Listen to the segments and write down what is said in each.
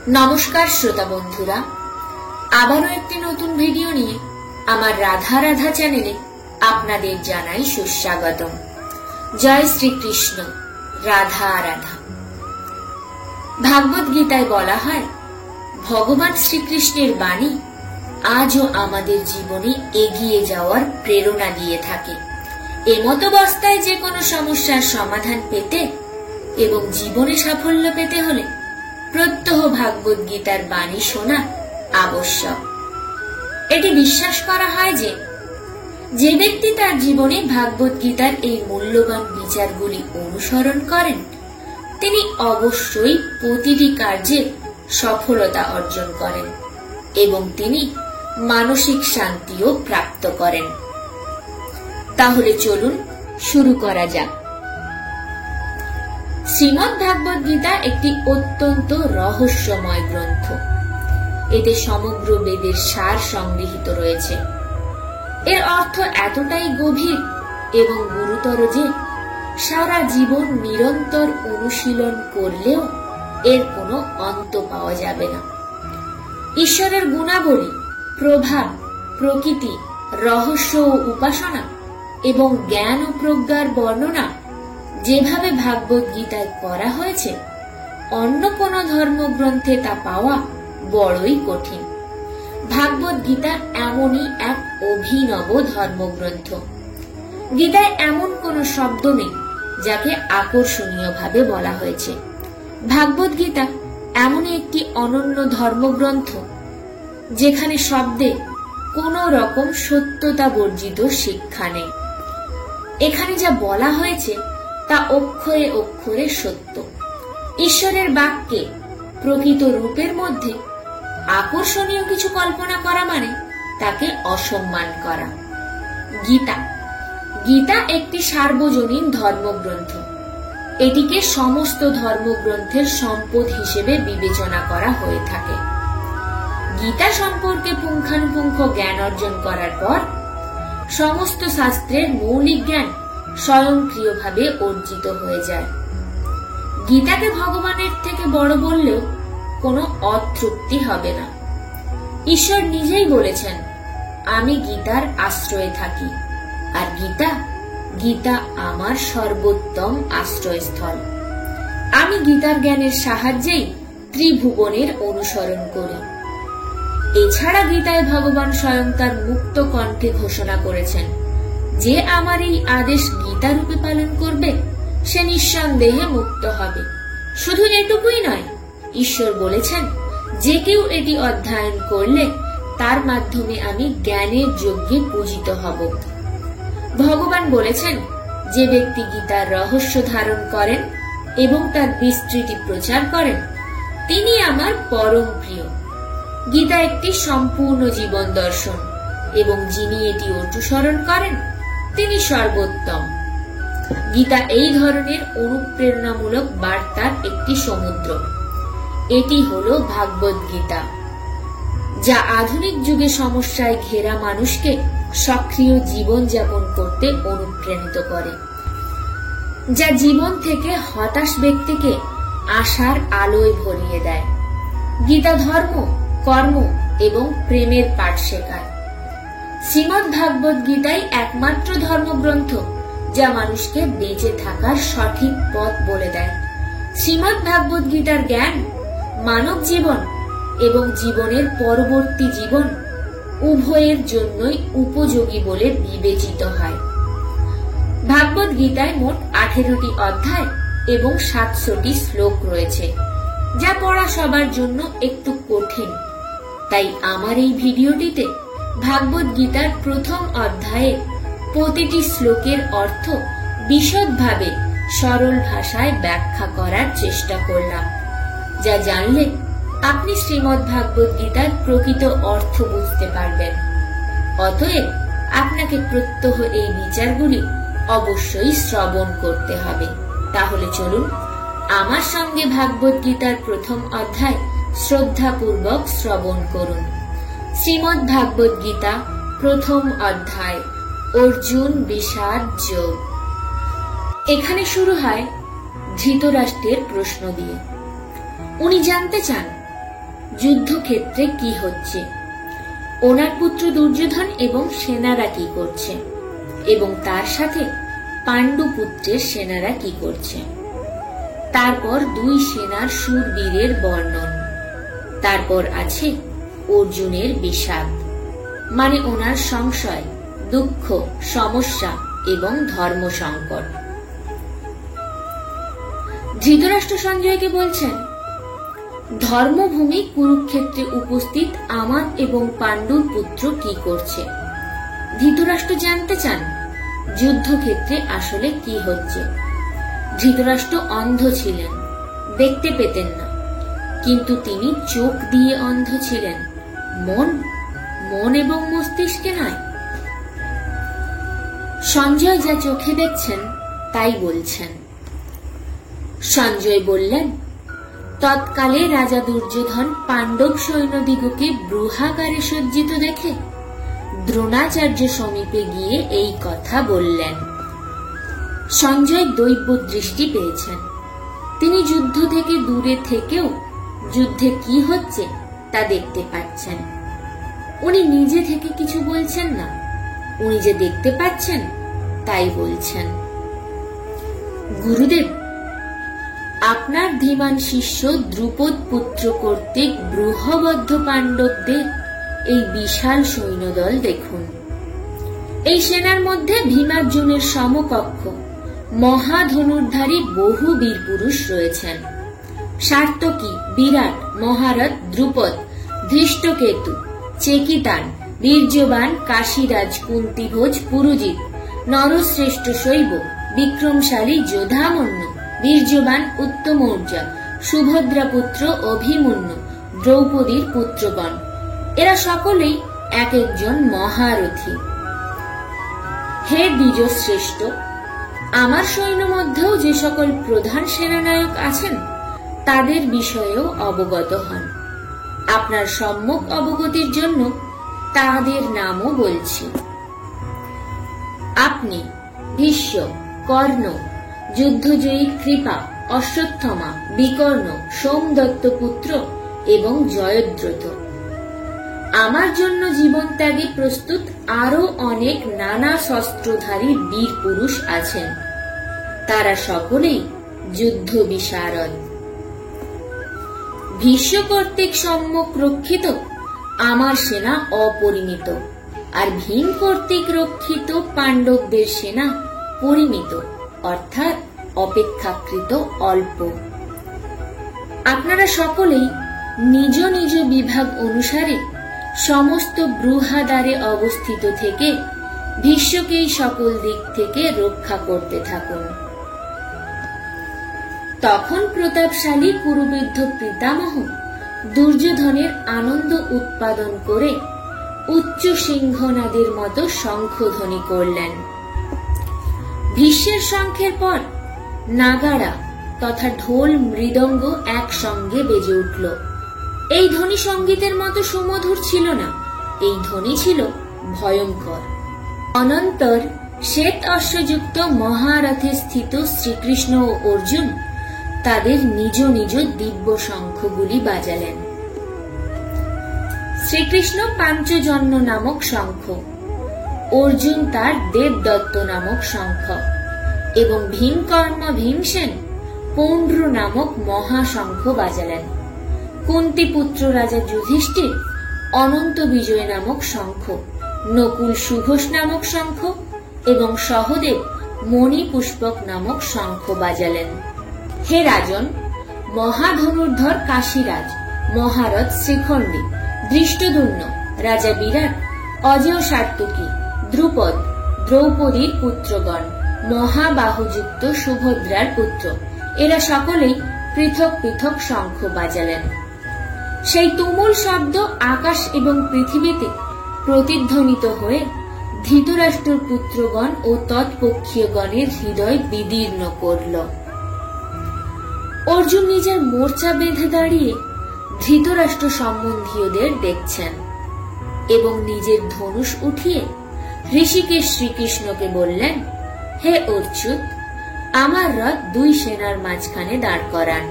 নমস্কার শ্রোতা বন্ধুরা, আবারও একটি নতুন ভিডিও নিয়ে আমার রাধা রাধা চ্যানেলে আপনাদের জানাই সুস্বাগতম। জয় শ্রীকৃষ্ণ, রাধা রাধা। ভাগবত গীতায় বলা হয়, ভগবান শ্রীকৃষ্ণের বাণী আজও আমাদের জীবনে এগিয়ে যাওয়ার প্রেরণা দিয়ে থাকে। এমতাবস্থায় যে কোনো সমস্যার সমাধান পেতে এবং জীবনে সাফল্য পেতে হলে প্রত্যহ ভাগবত গীতার বাণী শোনা আবশ্যক। এটি বিশ্বাস করা হয় যে ব্যক্তি তার জীবনে ভাগবত গীতার এই মূল্যবান বিচারগুলি অনুসরণ করেন, তিনি অবশ্যই প্রতিটি কার্যে সফলতা অর্জন করেন এবং তিনি মানসিক শান্তিও প্রাপ্ত করেন। তাহলে চলুন শুরু করা যাক। শ্রীমদ্ ভাগবত গীতা একটি অত্যন্ত রহস্যময় গ্রন্থ। এতে সমগ্র বেদের সার সংগৃহীত রয়েছে। এর অর্থ এতটাই গভীর এবং গুরুতর যে সারা জীবন নিরন্তর অনুশীলন করলেও এর কোনো অন্ত পাওয়া যাবে না। ঈশ্বরের গুণাবলী, প্রভাব, প্রকৃতি, রহস্য ও উপাসনা এবং জ্ঞান ও প্রজ্ঞার বর্ণনা যেভাবে ভাগবত গীতায় করা হয়েছে, অন্য কোন ধর্মগ্রন্থে তা পাওয়া বড়ই কঠিন। ভাগবত গীতা এমনই এক অভিনব ধর্মগ্রন্থ। গীতায় এমন কোন শব্দ নেই যাকে আকর্ষণীয়ভাবে বলা হয়েছে। ভাগবত গীতা এমনই একটি অনন্য ধর্মগ্রন্থ যেখানে শব্দে কোন রকম সত্যতা বর্জিত শিক্ষা নেই। এখানে যা বলা হয়েছে তা অক্ষরে অক্ষরে সত্য। ঈশ্বরের বাক্যে প্রকৃত রূপের মধ্যে আকর্ষণীয় কিছু কল্পনা করা মানে তাকে অসম্মান করা। গীতা একটি সার্বজনীন ধর্মগ্রন্থ। এটিকে সমস্ত ধর্মগ্রন্থের সম্পদ হিসেবে বিবেচনা করা হয়ে থাকে। গীতা সম্পর্কে পুঙ্খানুপুঙ্খ জ্ঞান অর্জন করার পর সমস্ত শাস্ত্রের মৌলিক জ্ঞান স্বয়ংক্রিয়ভাবে অর্জিত হয়ে যায়। গীতাকে ভগবানের থেকে বড় বললেও কোনো অতৃপ্তি হবে না। ঈশ্বর নিজেই বলেছেন, আমি গীতার আশ্রয়ে থাকি, আর গীতা আমার সর্বোত্তম আশ্রয়স্থল। আমি গীতার জ্ঞানের সাহায্যেই ত্রিভুবনের অনুসরণ করি। এছাড়া গীতায় ভগবান স্বয়ং তার মুক্ত কণ্ঠে ঘোষণা করেছেন, যে আমার এই আদেশ গীতা রূপে পালন করবে সে নিঃসন্দেহে মুক্ত হবে। শুধু এটুকুই নয়, ঈশ্বর বলেছেন, যে কেউ এটি অধ্যয়ন করলে তার মাধ্যমে আমি জ্ঞানের যজ্ঞে পূজিত হব। ভগবান বলেছেন, যে ব্যক্তি গীতার রহস্য ধারণ করেন এবং তার বিস্তৃতি প্রচার করেন, তিনি আমার পরম প্রিয়। গীতা একটি সম্পূর্ণ জীবন দর্শন এবং যিনি এটি অনুসরণ করেন তিনি সর্বোত্তম। গীতা এই ধরনের অনুপ্রেরণামূলক বার্তার একটি সমুদ্র। এটি হলো ভাগবত গীতা, যা আধুনিক যুগে সমস্যায় ঘেরা মানুষকে সক্রিয় জীবন যাপন করতে অনুপ্রাণিত করে, যা জীবন থেকে হতাশ ব্যক্তিকে আশার আলোয় ভরিয়ে দেয়। গীতা ধর্ম, কর্ম এবং প্রেমের পাঠ শেখায়। শ্রীমদ্ ভাগবত গীতাই একমাত্র ধর্মগ্রন্থ যা মানুষকে বেঁচে থাকার সঠিক পথ বলে দেয়। শ্রীমদ্ ভাগবত গীতার জ্ঞান মানব জীবন এবং জীবনের পরবর্তী জীবন উভয়ের জন্যই উপযোগী বলে বিবেচিত হয়। ভাগবত গীতায় মোট 18টি অধ্যায় এবং 700টি শ্লোক রয়েছে, যা পড়া সবার জন্য একটু কঠিন। তাই আমার এই ভিডিওটিতে ভাগবত গীতার প্রথম অধ্যায়ে প্রতিটি শ্লোকের অর্থ বিশদভাবে সরল ভাষায় ব্যাখ্যা করার চেষ্টা করলাম, যা জানলে আপনি শ্রীমদ্ ভাগবত গীতার প্রকৃত অর্থ বুঝতে পারবেন। অতএব আপনাকে প্রত্যহ এই বিচারগুলি অবশ্যই শ্রবণ করতে হবে। তাহলে চলুন আমার সঙ্গে ভাগবত গীতার প্রথম অধ্যায় শ্রদ্ধাপূর্বক শ্রবণ করুন। শ্রীমদ্ ভাগবত গীতা প্রথম অধ্যায়, অর্জুন বিষাদ যোগ। এখানে শুরু হয় ধৃতরাষ্ট্রের প্রশ্ন দিয়ে। উনি জানতে চান যুদ্ধক্ষেত্রে কি হচ্ছে, ওনার পুত্র দুর্যোধন এবং সেনারা কি করছে, এবং তার সাথে পাণ্ডু পুত্রের সেনারা কি করছে। তারপর দুই সেনার শূরবীরের বর্ণন। তারপর আছে অর্জুনের বিষাদ, মানে ওনার সংশয়, দুঃখ, সমস্যা এবং ধর্ম সংকট। ধৃতরাষ্ট্র সঞ্জয়কে বলছেন, ধর্মভূমি কুরুক্ষেত্রে উপস্থিত আমার এবং পাণ্ডুর পুত্র কি করছে। ধৃতরাষ্ট্র জানতে চান যুদ্ধক্ষেত্রে আসলে কি হচ্ছে। ধৃতরাষ্ট্র অন্ধ ছিলেন, দেখতে পেতেন না, কিন্তু তিনি চোখ দিয়ে অন্ধ ছিলেন, মন এবং মস্তিষ্কে নয়। সঞ্জয় যা চোখে দেখছেন তাই বলছেন। সঞ্জয় বললেন, তৎকালে রাজা দুর্যোধন পাণ্ডব সৈন্যদিগকে বৃহাকারে সজ্জিত দেখে দ্রোণাচার্য সমীপে গিয়ে এই কথা বললেন। সঞ্জয় দৈব দৃষ্টি পেয়েছেন। তিনি যুদ্ধ থেকে দূরে থেকেও যুদ্ধে কি হচ্ছে তা দেখতে পাচ্ছেন। উনি নিজে থেকে কিছু বলছেন না, উনি যে দেখতে পাচ্ছেন তাই বলছেন। গুরুদেব, আপনার ধীমান শিষ্য দ্রুপদ পুত্র কর্তৃক ব্রূহবদ্ধ পাণ্ডবদের এই বিশাল সৈন্যদল দেখুন। এই সেনার মধ্যে ভীমার্জুনের সমকক্ষ মহাধনুর্ধারী বহু বীর পুরুষ রয়েছেন। সার্তকী, বিরাট, মহারথ, দ্রুপদ, ধৃষ্টকেতু, চেকিতান, বীর্যবান, কাশীরাজ, কুন্তিভোজ, পুরুজিৎ, নরশ্রেষ্ঠ শৈব, বিক্রমশালী, যোধামন্য, বীর্যবান, উত্তমৌর্যা, সুভদ্রা পুত্র অভিমন্যু, দ্রৌপদীর পুত্রগণ, এরা সকলেই এক একজন মহারথী। হে দ্বিজশ্রেষ্ঠ, আমার সৈন্য মধ্যেও যে সকল প্রধান সেনানায়ক আছেন তাদের বিষয়েও অবগত হন। আপনার সম্যক অবগতির জন্য তাদের নামও বলছি। আপনি ভীষ্ম, কর্ণ, যুদ্ধজয়ী কৃপা, অশ্বত্থমা, বিকর্ণ, সোমদত্ত পুত্র এবং জয়দ্রথ। আমার জন্য জীবন ত্যাগে প্রস্তুত আরো অনেক নানা শস্ত্রধারী বীর পুরুষ আছেন। তারা সকলেই যুদ্ধ বিশারদ। ভীষ্ম কর্তৃক সম্যক রক্ষিত আমার সেনা অপরিমিত, আর ভীম কর্তৃক রক্ষিত পাণ্ডবদের সেনা পরিমিত, অর্থাৎ অপেক্ষাকৃত অল্প। আপনারা সকলেই নিজ নিজ বিভাগ অনুসারে সমস্ত বৃহাদ্বারে অবস্থিত থেকে ভীষ্মকেই সকল দিক থেকে রক্ষা করতে থাকুন। তখন প্রতাপশালী কুরুবৃদ্ধ পিতামহ দুর্যোধনের আনন্দ উৎপাদন করে উচ্চ সিংহনাদের মতো শঙ্খধ্বনি করলেন। ভীষ্মের শঙ্খের পর নাগাড়া তথা ঢোল মৃদঙ্গ একসঙ্গে বেজে উঠল। এই ধ্বনি সঙ্গীতের মতো সুমধুর ছিল না, এই ধ্বনি ছিল ভয়ঙ্কর। অনন্তর শ্বেত অশ্বযুক্ত মহারথে স্থিত শ্রীকৃষ্ণ ও অর্জুন তাদের নিজ নিজ দিব্য শঙ্খগুলি বাজালেন। শ্রীকৃষ্ণ পাঞ্চজন্য নামক শঙ্খ, অর্জুন তার দেবদত্ত নামক শঙ্খ এবং ভীমকর্ম ভীমসেন পৌণ্ড্র নামক মহাশঙ্খ বাজালেন। কুন্তিপুত্র রাজা যুধিষ্ঠির অনন্ত বিজয় নামক শঙ্খ, নকুল সুঘোষ নামক শঙ্খ এবং সহদেব মণিপুষ্পক নামক শঙ্খ বাজালেন। হে রাজন, মহাধনুর্ধর কাশীরাজ, মহারথ শ্রীখণ্ডী, দৃষ্টদ্যুম্ন, রাজা বিরাট, অজেয় সার্তকী, দ্রুপদ, দ্রৌপদীর পুত্রগণ, মহাবাহুযুক্ত সুভদ্রার পুত্র, এরা সকলেই পৃথক পৃথক শঙ্খ বাজালেন। সেই তুমুল শব্দ আকাশ এবং পৃথিবীতে প্রতিধ্বনিত হয়ে ধৃতরাষ্ট্রের পুত্রগণ ও তৎপক্ষীয়গণের হৃদয় বিদীর্ণ করল। অর্জুন নিজের মোর্চা বেঁধে দাঁড়িয়ে ধৃতরাষ্ট্র সম্বন্ধীয়দের দেখছেন এবং নিজের ধনুষ উঠিয়ে ঋষিকেশ শ্রীকৃষ্ণকে বললেন, হে অচ্যুত, আমার রথ দুই সেনার মাঝখানে দাঁড় করান।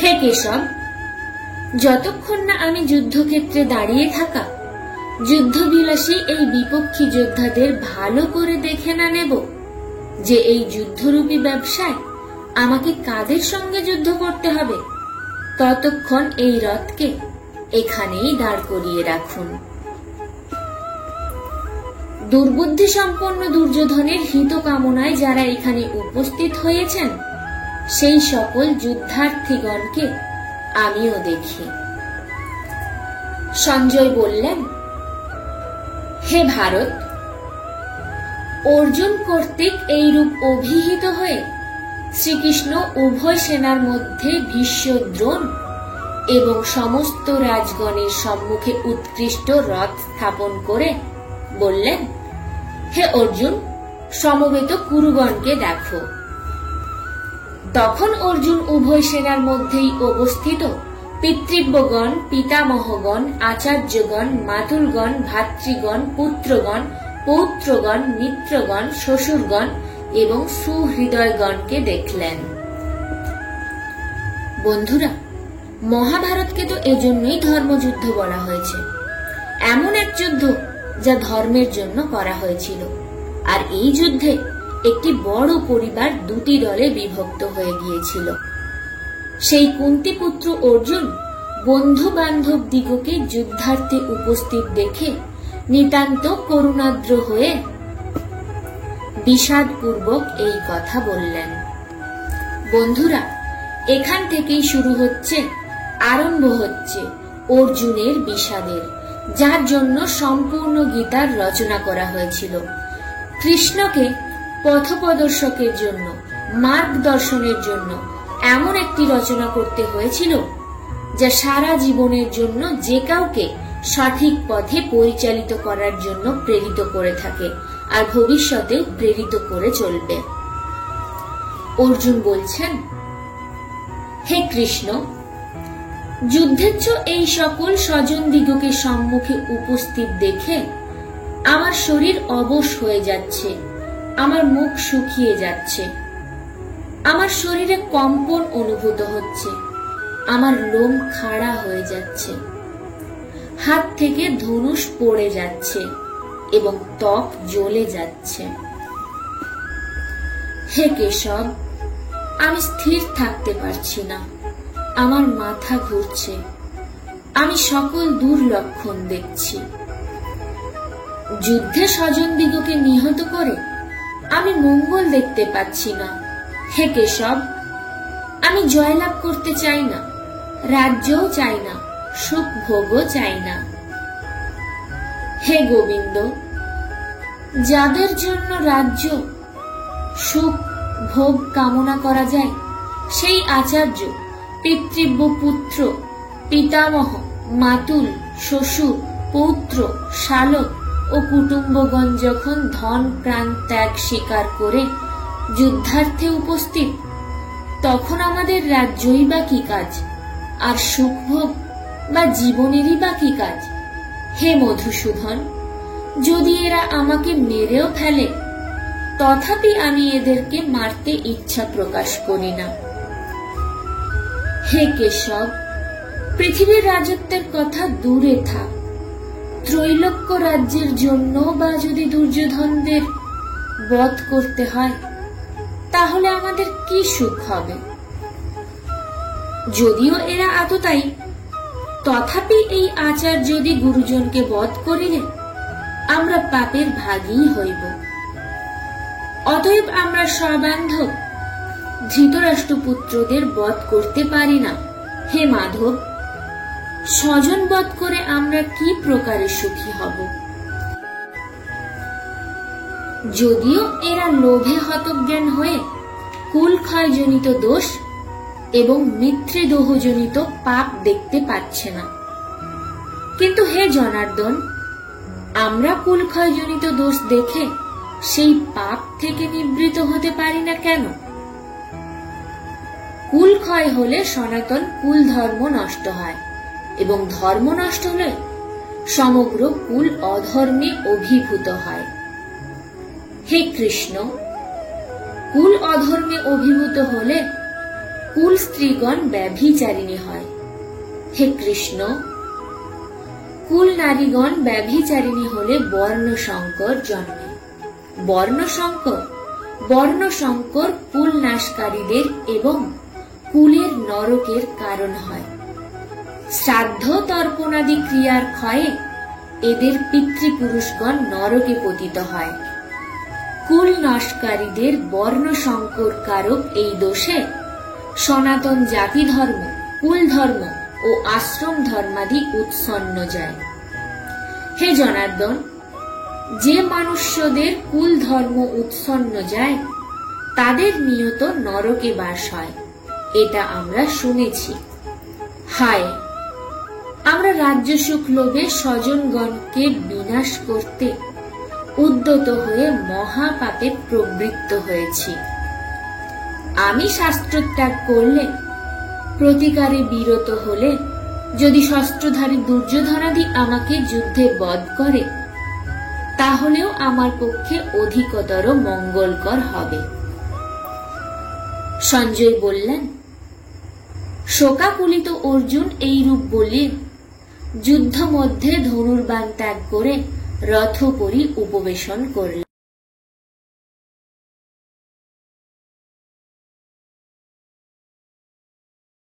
হে কেশব, যতক্ষণ না আমি যুদ্ধক্ষেত্রে দাঁড়িয়ে থাকা যুদ্ধবিলাসী এই বিপক্ষী যোদ্ধাদের ভালো করে দেখে না নেব যে এই যুদ্ধরূপী ব্যবসায় আমাকে কাদের সঙ্গে যুদ্ধ করতে হবে, ততক্ষণ এই রথকে এখানেই দাঁড় করিয়ে রাখুন। দুর্বুদ্ধি সম্পন্ন দুর্যোধনের হিত কামনায় যারা এখানে উপস্থিত হয়েছেন সেই সকল যুদ্ধার্থীগণকে আমিও দেখি। সঞ্জয় বললেন, হে ভারত, অর্জুন কর্তৃক এইরূপ অভিহিত হয়ে শ্রীকৃষ্ণ উভয় সেনার মধ্যে ভীষ্ম দ্রোণ এবং সমস্ত রাজগণের সম্মুখে উৎকৃষ্ট রথ স্থাপন করে বললেন, হে অর্জুন, সমবেত কুরুগণকে দেখো। তখন অর্জুন উভয় সেনার মধ্যেই অবস্থিত পিতৃব্যগণ, পিতামহগণ, আচার্যগণ, মাতুলগণ, ভাতৃগণ, পুত্রগণ, পৌত্রগণ, মিত্রগণ, শ্বশুরগণ এবং সুহৃদয়গণকে দেখলেন। বন্ধুরা, মহাভারতকে তো এজন্যই ধর্মযুদ্ধ বলা হয়েছে। এমন এক যুদ্ধ যা ধর্মের জন্য করা হয়েছিল। আর এই যুদ্ধে একটি বড় পরিবার দুটি দলে বিভক্ত হয়ে গিয়েছিল। সেই কুন্তিপুত্র অর্জুন বন্ধু বান্ধব দিগকে যুদ্ধার্থে উপস্থিত দেখে নিতান্ত করুণাদ্র হয়ে বিষাদপূর্বক এই কথা বললেন। বন্ধুরা, এখান থেকেই শুরু হচ্ছে, আরম্ভ হচ্ছে অর্জুনের বিষাদের, যার জন্য সম্পূর্ণ গীতার রচনা করা হয়েছিল। কৃষ্ণকে পথপ্রদর্শকের জন্য, মার্গদর্শনের জন্য এমন একটি রচনা করতে হয়েছিল যা সারা জীবনের জন্য যে কাউকে সঠিক পথে পরিচালিত করার জন্য প্রেরিত করে থাকে আর ভবিষ্যতেও প্রেরিত করে চলবে। অর্জুন বলছেন, হে কৃষ্ণ, যুদ্ধেচ্ছ এই সকল স্বজন দিগকে সম্মুখে উপস্থিত দেখে আমার শরীর অবশ হয়ে যাচ্ছে, আমার মুখ শুকিয়ে যাচ্ছে, আমার শরীরে কম্পন অনুভূত হচ্ছে, আমার লোম খাড়া হয়ে যাচ্ছে, হাত থেকে ধনুষ পড়ে যাচ্ছে এবং ত্বক জ্বলে যাচ্ছে। হে কেশব, আমি স্থির থাকতে পারছি না, আমার মাথা ঘুরছে, আমি সকল দুর্লক্ষণ দেখছি। যুদ্ধে স্বজন দিগকে নিহত করে আমি মঙ্গল দেখতে পাচ্ছি না। হে কেশব, আমি জয়লাভ করতে চাই না, রাজ্যও চাই না, সুখ ভোগও চাই না। হে গোবিন্দ, যাদের জন্য রাজ্য, সুখ, ভোগ কামনা করা যায়, সেই আচার্য, পিতৃব্য পুত্র, পিতামহ, মাতুল, শ্বশুর, পৌত্র, শালক ও কুটুম্বগণ যখন ধন প্রাণ ত্যাগ স্বীকার করে যুদ্ধার্থে উপস্থিত, তখন আমাদের রাজ্যই বা কি কাজ, আর সুখভোগ বা জীবনেরই বা কি কাজ? হে মধুসূদন, যদি এরা আমাকে মেরেও ফেলে, তথাপি আমি এদেরকে মারতে ইচ্ছা প্রকাশ করি না। হে কেশব, পৃথিবীর রাজত্বের কথা দূরে থাক, ত্রৈলোক্য রাজ্যের জন্য বা যদি দুর্যোধনদের বধ করতে হয়, তাহলে আমাদের কি সুখ হবে? যদিও এরা আততায়ী, তথাপি এই আচার যদি গুরুজনকে বধ করিলে আমরা পাপের ভাগী হইব। অতএব আমরা সবান্ধব ধৃতরাষ্ট্রপুত্রদের বধ করতে পারি না। হে মাধব, স্বজন বধ করে আমরা কি প্রকারে সুখী হব? যদিও এরা লোভে হতজ্ঞান হয়ে কুল ক্ষয়জনিত দোষ এবং মিত্রদোহজনিত পাপ দেখতে পাচ্ছে না, কিন্তু হে জনার্দন, আমরা কুল ক্ষয়জনিত দোষ দেখে সেই পাপ থেকে নিবৃত হতে পারি না কেন? কুল ক্ষয় হলে সনাতন কুল ধর্ম নষ্ট হয়, এবং ধর্ম নষ্ট হলে সমগ্র কুল অধর্মে অভিভূত হয়। হে কৃষ্ণ, কুল অধর্মে অভিভূত হলে কুল স্ত্রীগণ ব্যভিচারিণী হয়, হে কৃষ্ণ, কুল নারীগণ ব্যভিচারিণী হলে বর্ণশঙ্কর জন্মে। বর্ণশঙ্কর কুল নাশকারীদের এবং কুলের নরকের কারণ হয়। শ্রাদ্ধ তর্পণাদি ক্রিয়ার ক্ষয়ে এদের পিতৃপুরুষগণ নরকে পতিত হয়। কুল নাশকারীদের বর্ণশঙ্কর কারক এই দোষে সনাতন জাতি ধর্ম, কুল ধর্ম ও আশ্রম ধর্মাদি উৎসন্ন যায়। হে জনার্দন, যে মানুষ্যদের কুল ধর্ম উৎসন্ন যায় তাদের নিয়ত নরকে বাস হয়, এটা আমরা শুনেছি। হায়, আমরা রাজ্যসুখ লোভে স্বজনগণকে বিনাশ করতে উদ্যত হয়ে মহাপাপে প্রবৃত্ত হয়েছি। আমি শাস্ত্রত্যাগ করলে, প্রতিকারে বিরত হলে, যদি শস্ত্রধারী দুর্যোধনাদি আমাকে যুদ্ধে বধ করে, তাহলেও আমার পক্ষে অধিকতর মঙ্গলকর হবে। সঞ্জয় বললেন, শোকাকুলিত অর্জুন এইরূপ বলে যুদ্ধ মধ্যে ধনুর্বাণ ত্যাগ করে রথোপরি উপবেশন করলেন।